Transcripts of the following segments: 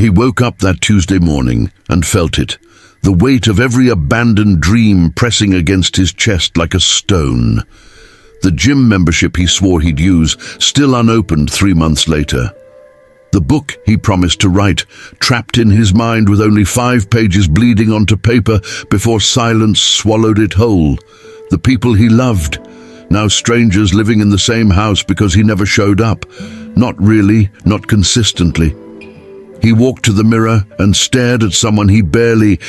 He woke up that Tuesday morning and felt it, the weight of every abandoned dream pressing against his chest like a stone. The gym membership he swore he'd use, still unopened 3 months later. The book he promised to write, trapped in his mind with only 5 pages bleeding onto paper before silence swallowed it whole. The people he loved, now strangers living in the same house because he never showed up. Not really, not consistently. He walked to the mirror and stared at someone he barely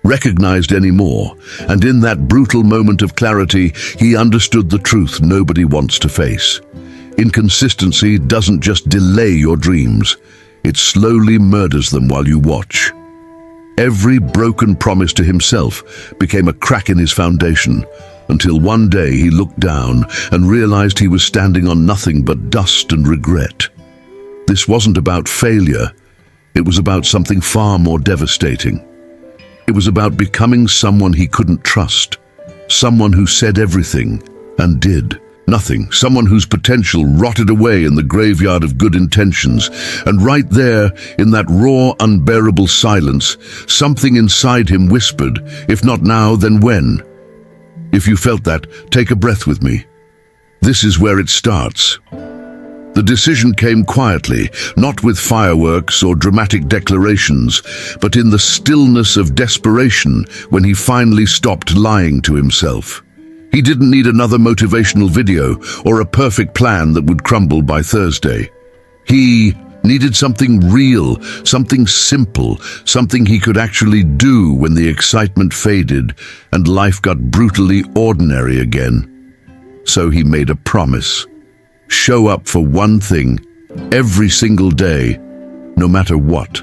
recognized anymore, and in that brutal moment of clarity, he understood the truth nobody wants to face. Inconsistency doesn't just delay your dreams, it slowly murders them while you watch. Every broken promise to himself became a crack in his foundation, until one day he looked down and realized he was standing on nothing but dust and regret. This wasn't about failure. It was about something far more devastating. It was about becoming someone he couldn't trust, someone who said everything and did nothing, someone whose potential rotted away in the graveyard of good intentions. And right there, in that raw, unbearable silence, something inside him whispered, if not now, then when? If you felt that, take a breath with me. This is where it starts. The decision came quietly, not with fireworks or dramatic declarations, but in the stillness of desperation when he finally stopped lying to himself. He didn't need another motivational video or a perfect plan that would crumble by Thursday. He needed something real, something simple, something he could actually do when the excitement faded and life got brutally ordinary again. So he made a promise. Show up for one thing, every single day, no matter what.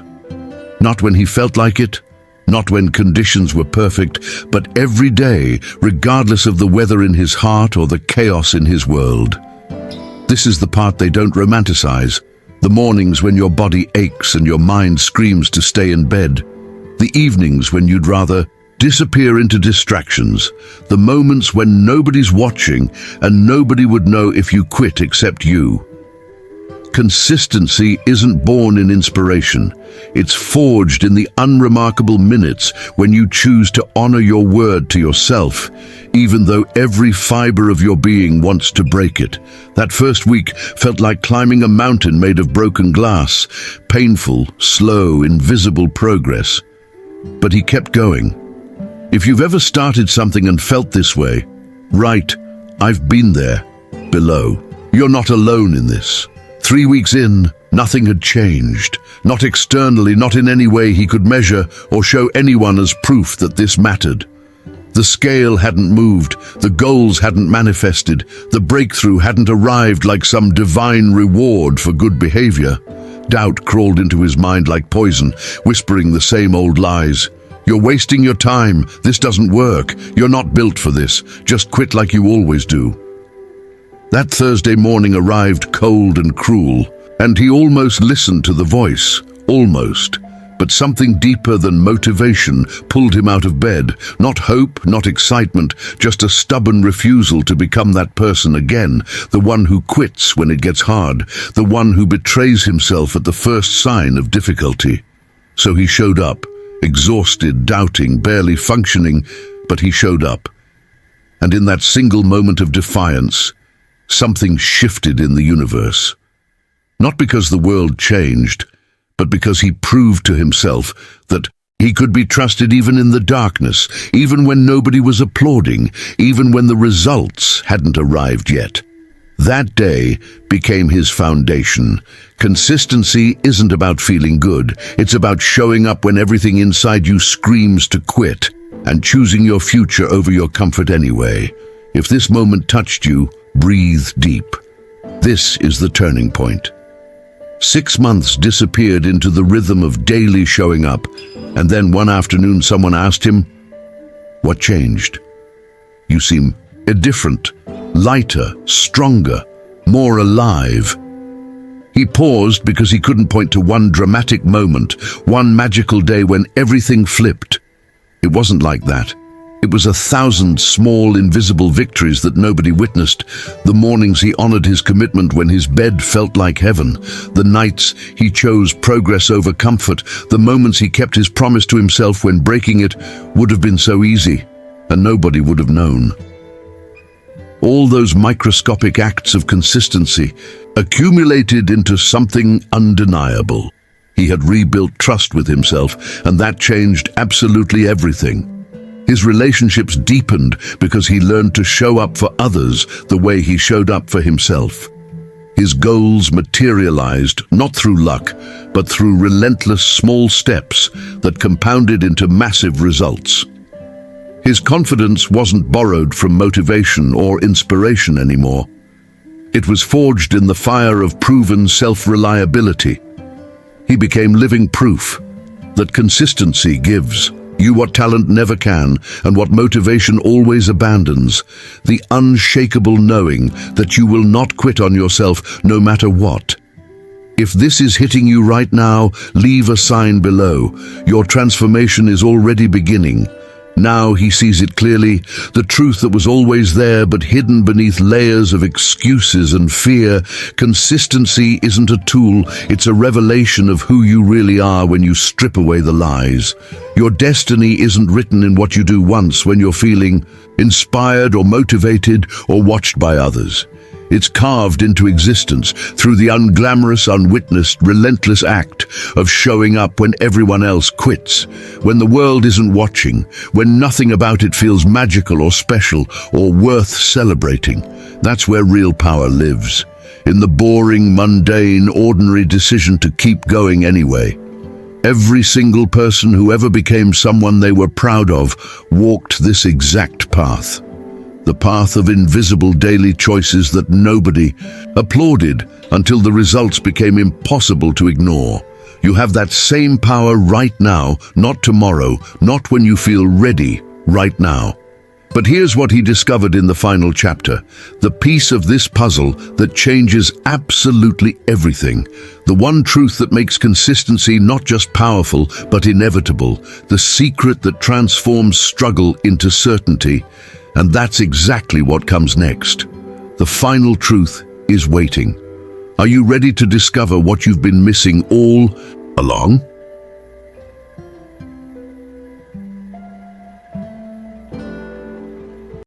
Not when he felt like it, not when conditions were perfect, but every day, regardless of the weather in his heart or the chaos in his world. This is the part they don't romanticize. The mornings when your body aches and your mind screams to stay in bed. The evenings when you'd rather disappear into distractions. The moments when nobody's watching and nobody would know if you quit except you. Consistency isn't born in inspiration. It's forged in the unremarkable minutes when you choose to honor your word to yourself, even though every fiber of your being wants to break it. That first week felt like climbing a mountain made of broken glass, painful, slow, invisible progress. But he kept going. If you've ever started something and felt this way, write, I've been there, below. You're not alone in this. 3 weeks in, nothing had changed. Not externally, not in any way he could measure or show anyone as proof that this mattered. The scale hadn't moved, the goals hadn't manifested, the breakthrough hadn't arrived like some divine reward for good behavior. Doubt crawled into his mind like poison, whispering the same old lies. You're wasting your time. This doesn't work. You're not built for this. Just quit like you always do. That Thursday morning arrived cold and cruel, and he almost listened to the voice. Almost. But something deeper than motivation pulled him out of bed. Not hope, not excitement, just a stubborn refusal to become that person again, the one who quits when it gets hard, the one who betrays himself at the first sign of difficulty. So he showed up. Exhausted, doubting, barely functioning, but he showed up. And in that single moment of defiance, something shifted in the universe. Not because the world changed, but because he proved to himself that he could be trusted even in the darkness, even when nobody was applauding, even when the results hadn't arrived yet. That day became his foundation. Consistency isn't about feeling good. It's about showing up when everything inside you screams to quit and choosing your future over your comfort anyway. If this moment touched you, breathe deep. This is the turning point. 6 months disappeared into the rhythm of daily showing up, and then one afternoon someone asked him, "What changed? You seem different, lighter, stronger, more alive." He paused because he couldn't point to one dramatic moment, one magical day when everything flipped. It wasn't like that. It was 1,000 small, invisible victories that nobody witnessed. The mornings he honored his commitment when his bed felt like heaven. The nights he chose progress over comfort. The moments he kept his promise to himself when breaking it would have been so easy, and nobody would have known. All those microscopic acts of consistency accumulated into something undeniable. He had rebuilt trust with himself, and that changed absolutely everything. His relationships deepened because he learned to show up for others the way he showed up for himself. His goals materialized not through luck, but through relentless small steps that compounded into massive results. His confidence wasn't borrowed from motivation or inspiration anymore. It was forged in the fire of proven self-reliability. He became living proof that consistency gives you what talent never can, and what motivation always abandons: the unshakable knowing that you will not quit on yourself no matter what. If this is hitting you right now, leave a sign below. Your transformation is already beginning. Now he sees it clearly, the truth that was always there but hidden beneath layers of excuses and fear. Consistency isn't a tool, it's a revelation of who you really are when you strip away the lies. Your destiny isn't written in what you do once when you're feeling inspired or motivated or watched by others. It's carved into existence through the unglamorous, unwitnessed, relentless act of showing up when everyone else quits, when the world isn't watching, when nothing about it feels magical or special or worth celebrating. That's where real power lives, in the boring, mundane, ordinary decision to keep going anyway. Every single person who ever became someone they were proud of walked this exact path. The path of invisible daily choices that nobody applauded until the results became impossible to ignore. You have that same power right now, not tomorrow, not when you feel ready, right now. But here's what he discovered in the final chapter, the piece of this puzzle that changes absolutely everything. The one truth that makes consistency not just powerful, but inevitable. The secret that transforms struggle into certainty. And that's exactly what comes next. The final truth is waiting. Are you ready to discover what you've been missing all along?